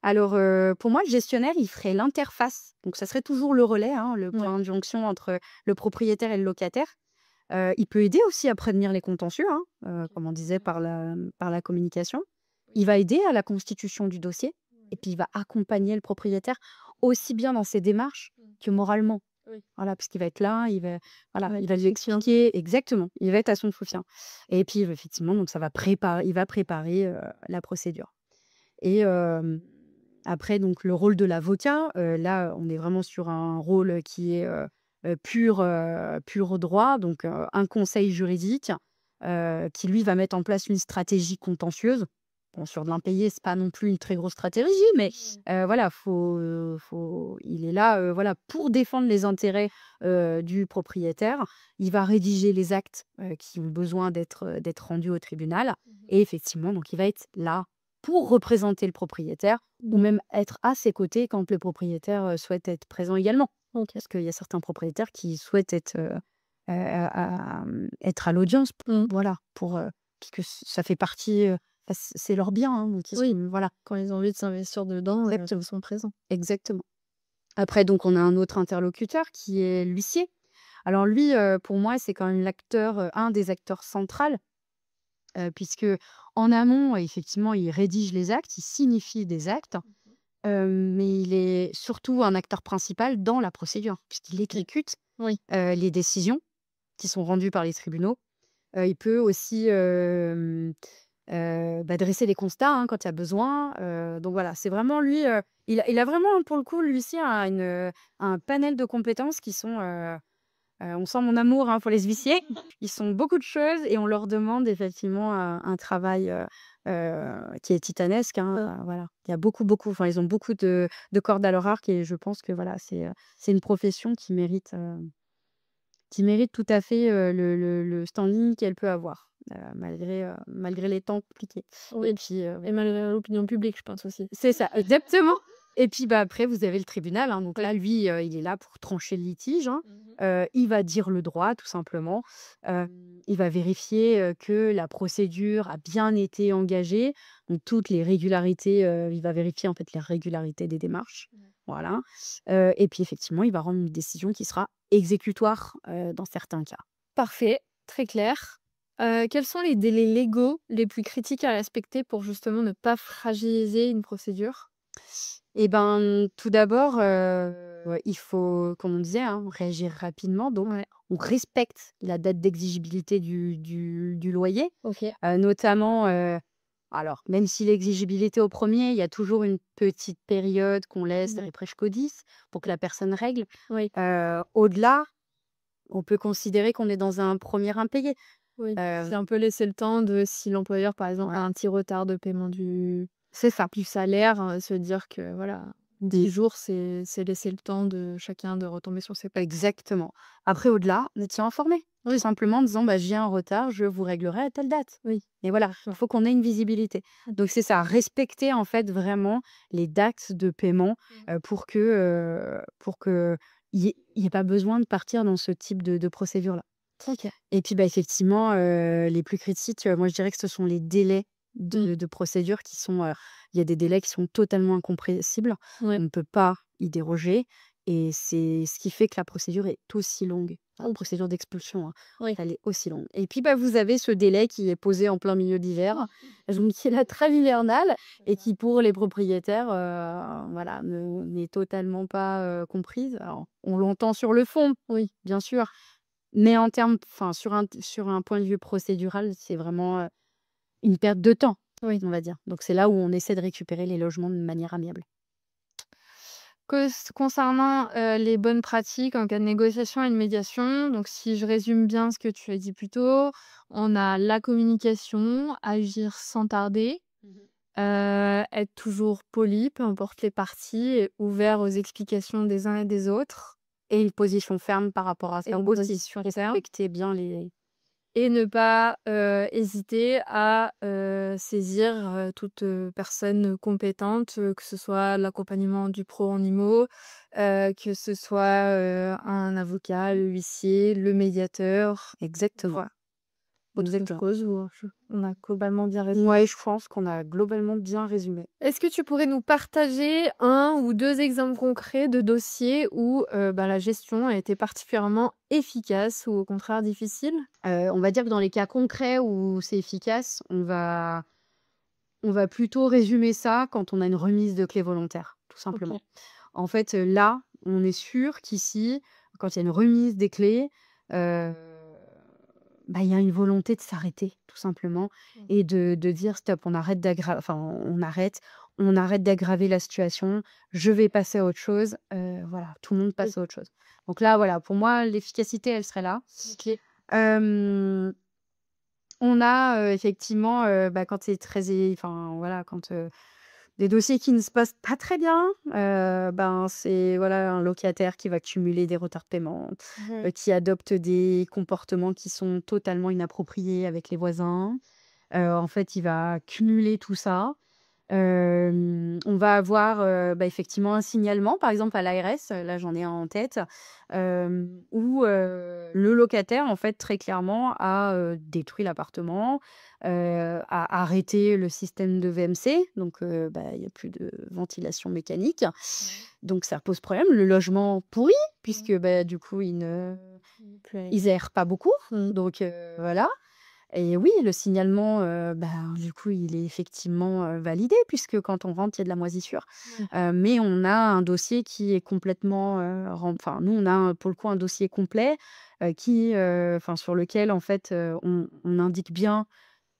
Alors, pour moi, le gestionnaire, il ferait l'interface. Donc ça serait toujours le relais, hein, le Ouais. point de jonction entre le propriétaire et le locataire. Il peut aider aussi à prévenir les contentieux, hein, OK. comme on disait Ouais. par la communication. Oui. Il va aider à la constitution du dossier et puis il va accompagner le propriétaire aussi bien dans ses démarches Mmh. que moralement. Oui. Voilà, parce qu'il va être là, voilà, Ouais, il va lui soutien. expliquer exactement, il va être à son soutien et puis effectivement, donc ça va préparer il va préparer, la procédure. Et après donc le rôle de l'avocat, là, on est vraiment sur un rôle qui est, pur droit, donc un conseil juridique, qui lui va mettre en place une stratégie contentieuse. Bon, sur de l'impayé, c'est pas non plus une très grosse stratégie, mais Oui. voilà, il est là, voilà, pour défendre les intérêts, du propriétaire. Il va rédiger les actes, qui ont besoin d'être rendus au tribunal Mmh. et effectivement, donc il va être là pour représenter le propriétaire ou Mmh. même être à ses côtés quand le propriétaire, souhaite être présent également. OK. Parce qu'il y a certains propriétaires qui souhaitent être à l'audience, Mmh. voilà, parce que ça fait partie, c'est leur bien, hein, donc Oui, voilà. quand ils ont envie de s'investir dedans, Exactement, ils sont présents. exactement. Après donc on a un autre interlocuteur qui est l'huissier. Alors lui, pour moi, c'est quand même un des acteurs central, puisque en amont, effectivement, il rédige les actes, il signifie des actes. Mmh. Mais il est surtout un acteur principal dans la procédure, puisqu'il exécute, Oui. les décisions qui sont rendues par les tribunaux. Il peut aussi, dresser des constats, hein, quand il y a besoin. Donc voilà, c'est vraiment lui, il a vraiment pour le coup, l'huissier a un panel de compétences qui sont, on sent mon amour, hein, pour les huissiers. Ils sont beaucoup de choses et on leur demande effectivement, un travail, qui est titanesque, hein, voilà. Il y a beaucoup, beaucoup enfin, ils ont beaucoup de cordes à leur arc et je pense que voilà, c'est une profession qui mérite, qui mérite tout à fait le standing qu'elle peut avoir, malgré les temps compliqués. Et Oui. puis, Et malgré l'opinion publique, je pense aussi. c'est ça, exactement. Et puis, bah, après, vous avez le tribunal, hein. Donc là, lui, il est là pour trancher le litige, hein. Il va dire le droit, tout simplement. Hem, il va vérifier, que la procédure a bien été engagée, donc toutes les régularités, il va vérifier, en fait, les régularités des démarches. Voilà. Et puis, effectivement, il va rendre une décision qui sera exécutoire, dans certains cas. Parfait, très clair. Quels sont les délais légaux les plus critiques à respecter pour justement ne pas fragiliser une procédure? Et ben, tout d'abord, il faut, comme on disait, hein, réagir rapidement. Donc, Ouais, on respecte la date d'exigibilité du loyer, OK. notamment, alors, même si l'exigibilité au premier, il y a toujours une petite période qu'on laisse Ouais. après jusqu'au 10 pour que la personne règle. Oui, Au-delà, on peut considérer qu'on est dans un premier impayé. oui. Heu, C'est un peu laisser le temps de si l'employeur, par exemple, ouais, a un petit retard de paiement c'est ça. du salaire, se dire que voilà, 10 jours, c'est laisser le temps de chacun de retomber sur ses pattes. Exactement. Après, au-delà, on tient informé. Tout Oui, simplement en disant: «Bah, j'ai un retard, je vous réglerai à telle date». oui. Et voilà, il faut qu'on ait une visibilité. Donc c'est ça, respecter en fait vraiment les dates de paiement, pour que il y ait pas besoin de partir dans ce type de procédure-là. OK. Et puis, bah, effectivement, les plus critiques, moi je dirais que ce sont les délais Mmh. de procédure qui sont, il y a des délais qui sont totalement incompréhensibles. Ouais. On ne peut pas y déroger et c'est ce qui fait que la procédure est aussi longue. La OK. procédure d'expulsion, hein, Oui. elle est aussi longue. Et puis, bah, vous avez ce délai qui est posé en plein milieu d'hiver, donc qui est la trêve hivernale et qui pour les propriétaires, voilà, ne n'est totalement pas, comprise. Alors, on l'entend sur le fond, Oui. bien sûr, mais en termes, enfin, sur un point de vue procédural, c'est vraiment, une perte de temps, Oui. on va dire. Donc c'est là où on essaie de récupérer les logements de manière amiable. Concernant, les bonnes pratiques en cas de négociation et de médiation, donc si je résume bien ce que tu as dit plus tôt, on a la communication, agir sans tarder, être toujours poli, peu importe les parties et ouvert aux explications des uns et des autres Et une position ferme par rapport à et ça une aussi. position ferme Respecter bien les et ne pas, hésiter à, saisir, toute, personne compétente, que ce soit l'accompagnement du pro en IMO, que ce soit, un avocat, le huissier, le médiateur. exactement, Voilà. Autre exactement. chose ou on a globalement bien résumé? Ouais, je pense qu'on a globalement bien résumé. Est-ce que tu pourrais nous partager un ou 2 exemples concrets de dossiers où, bah, la gestion a été particulièrement efficace ou au contraire difficile? On va dire que dans les cas concrets où c'est efficace, on va plutôt résumer ça quand on a une remise de clé volontaire, tout simplement. OK. En fait, là, on est sûr qu'ici, quand il y a une remise des clés, heu, bah, il y a une volonté de s'arrêter, tout simplement Mmh. et de dire: «Stop, on arrête d'aggraver la situation, je vais passer à autre chose». Voilà, tout le monde Oui. passe à autre chose. Donc là, voilà, pour moi, l'efficacité, elle serait là. OK. Hem, on a, effectivement, bah, quand c'est très enfin, voilà, quand, des dossiers qui ne se passent pas très bien, ben, c'est voilà un locataire qui va cumuler des retards de paiement, Mmh. qui adopte des comportements qui sont totalement inappropriés avec les voisins. En fait, il va cumuler tout ça. On va avoir, bah, effectivement un signalement, par exemple à l'ARS, là j'en ai un en tête, où, le locataire en fait très clairement a, détruit l'appartement, a arrêté le système de VMC, donc bah, il y a plus de ventilation mécanique. Ouais. Donc ça pose problème. Le logement pourri Mmh. puisque, bah, du coup Puis ils aèrent pas beaucoup, mmh. donc voilà. Et oui, le signalement, ben, du coup, il est effectivement, validé puisque quand on rentre, il y a de la moisissure. Ouais. Mais on a un dossier qui est complètement, enfin, nous, on a pour le coup un dossier complet, enfin, sur lequel en fait, on indique bien,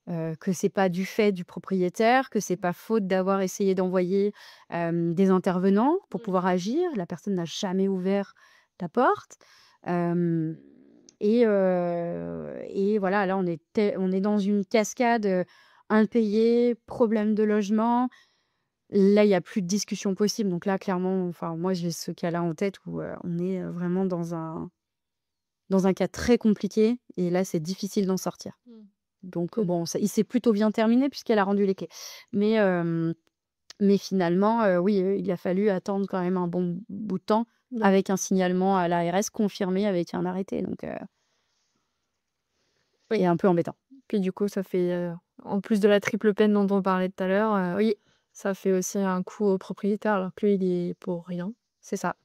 que c'est pas du fait du propriétaire, que c'est pas faute d'avoir essayé d'envoyer, des intervenants pour pouvoir agir. La personne n'a jamais ouvert la porte. Hem et voilà, là, on est dans une cascade, impayé, problème de logement. Là, il y a plus de discussion possible. Donc là, clairement, enfin, moi, j'ai ce cas-là en tête où, on est, vraiment dans un cas très compliqué et là, c'est difficile d'en sortir. Donc bon, il s'est plutôt bien terminé puisqu'elle a rendu les clés. Mais, mais finalement, oui, il a fallu attendre quand même un bon bout de temps Ouais. avec un signalement à l'ARS confirmé avec un arrêté. Donc, Oui. c'est un peu embêtant. Puis du coup, ça fait, en plus de la triple peine dont on parlait tout à l'heure, oui, ça fait aussi un coup au propriétaire alors que lui, il y est pour rien. C'est ça.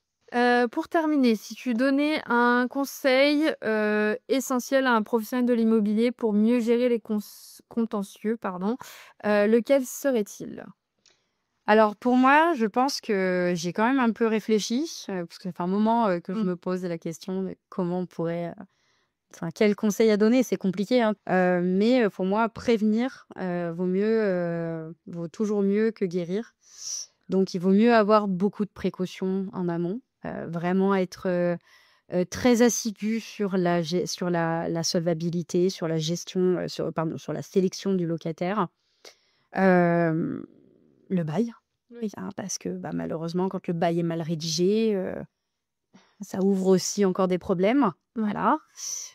Pour terminer, si tu donnais un conseil, essentiel à un professionnel de l'immobilier pour mieux gérer les contentieux, pardon, lequel serait-il? Alors pour moi, je pense que j'ai quand même un peu réfléchi, parce que ça fait un moment, que je Mmh. me pose la question de comment on pourrait, enfin quel conseil à donner? C'est compliqué, hein. Mais, pour moi prévenir, vaut toujours mieux que guérir. Donc il vaut mieux avoir beaucoup de précautions en amont, vraiment être, très assidu sur la solvabilité, sur la gestion, sur la sélection du locataire. Hem, le bail. Oui. Hein, parce que, bah, malheureusement, quand le bail est mal rédigé, ça ouvre aussi encore des problèmes. Ouais. Voilà.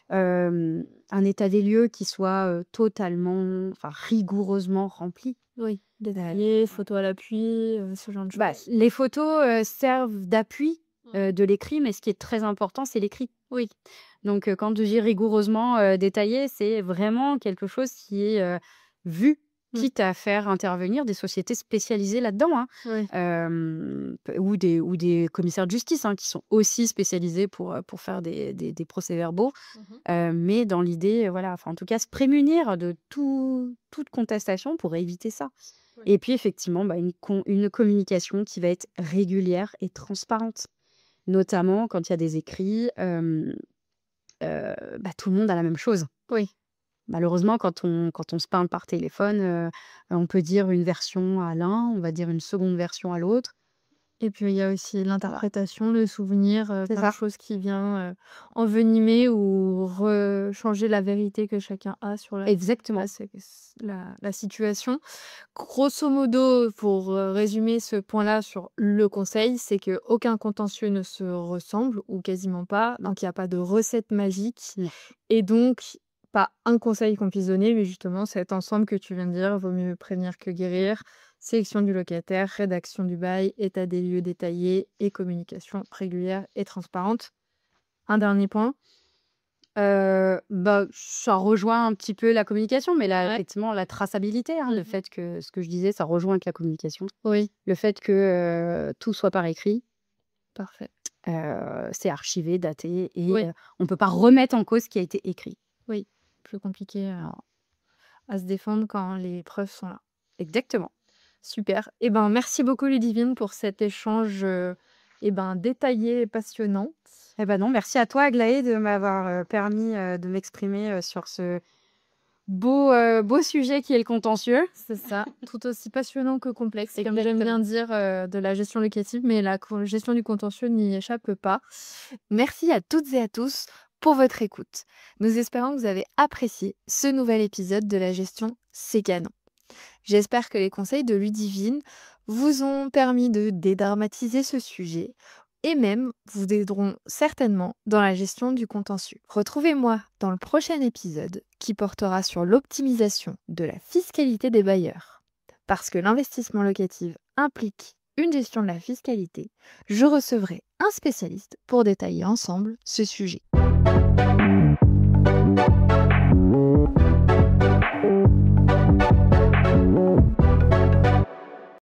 Un état des lieux qui soit, totalement, enfin rigoureusement rempli. Oui, détaillé, photo à l'appui, ce genre de Bah, choses. les photos, servent d'appui, de l'écrit, mais ce qui est très important, c'est l'écrit. Oui. Donc, quand je dis rigoureusement, détaillé, c'est vraiment quelque chose qui est, vu, quitte à faire intervenir des sociétés spécialisées là-dedans, hein. Oui. Ou des commissaires de justice, hein, qui sont aussi spécialisés pour faire des procès-verbaux. Mais dans l'idée, voilà, enfin, en tout cas, se prémunir de toute contestation pour éviter ça. Oui. Et puis effectivement, bah, une communication qui va être régulière et transparente. Notamment quand il y a des écrits, bah, tout le monde a la même chose. Oui. Malheureusement, quand on se parle par téléphone, on peut dire une version à l'un, on va dire une seconde version à l'autre. Et puis il y a aussi l'interprétation, le souvenir, C'est plein de ça. choses qui vient, envenimer ou changer la vérité que chacun a sur Exactement. la situation. Grosso modo, pour, résumer ce point-là sur le conseil, c'est qu'aucun contentieux ne se ressemble ou quasiment pas, donc il y a pas de recette magique Non. et donc pas un conseil qu'on puisse donner, mais justement cet ensemble que tu viens de dire, vaut mieux prévenir que guérir. Sélection du locataire, rédaction du bail, état des lieux détaillé et communication régulière et transparente. Un dernier point. Bah, ça rejoint un petit peu la communication, mais là, Ouais. effectivement, la traçabilité, hein, le fait que ce que je disais, ça rejoint avec la communication. Oui, Le fait que, tout soit par écrit, parfait. c'est archivé, daté et Oui. on peut pas remettre en cause ce qui a été écrit. Oui, plus compliqué, à se défendre quand les preuves sont là. Exactement. Super. Eh ben, merci beaucoup Ludivine pour cet échange, détaillé et passionnant. Eh ben non, merci à toi, Aglaé, de m'avoir, permis, de m'exprimer, sur ce beau sujet qui est le contentieux. C'est ça, tout aussi passionnant que complexe, comme j'aime bien dire, de la gestion locative, mais la gestion du contentieux n'y échappe pas. Merci à toutes et à tous pour votre écoute. Nous espérons que vous avez apprécié ce nouvel épisode de la gestion C'est canon. J'espère que les conseils de Ludivine vous ont permis de dédramatiser ce sujet et même vous aideront certainement dans la gestion du contentieux. Retrouvez-moi dans le prochain épisode qui portera sur l'optimisation de la fiscalité des bailleurs. Parce que l'investissement locatif implique une gestion de la fiscalité, je recevrai un spécialiste pour détailler ensemble ce sujet.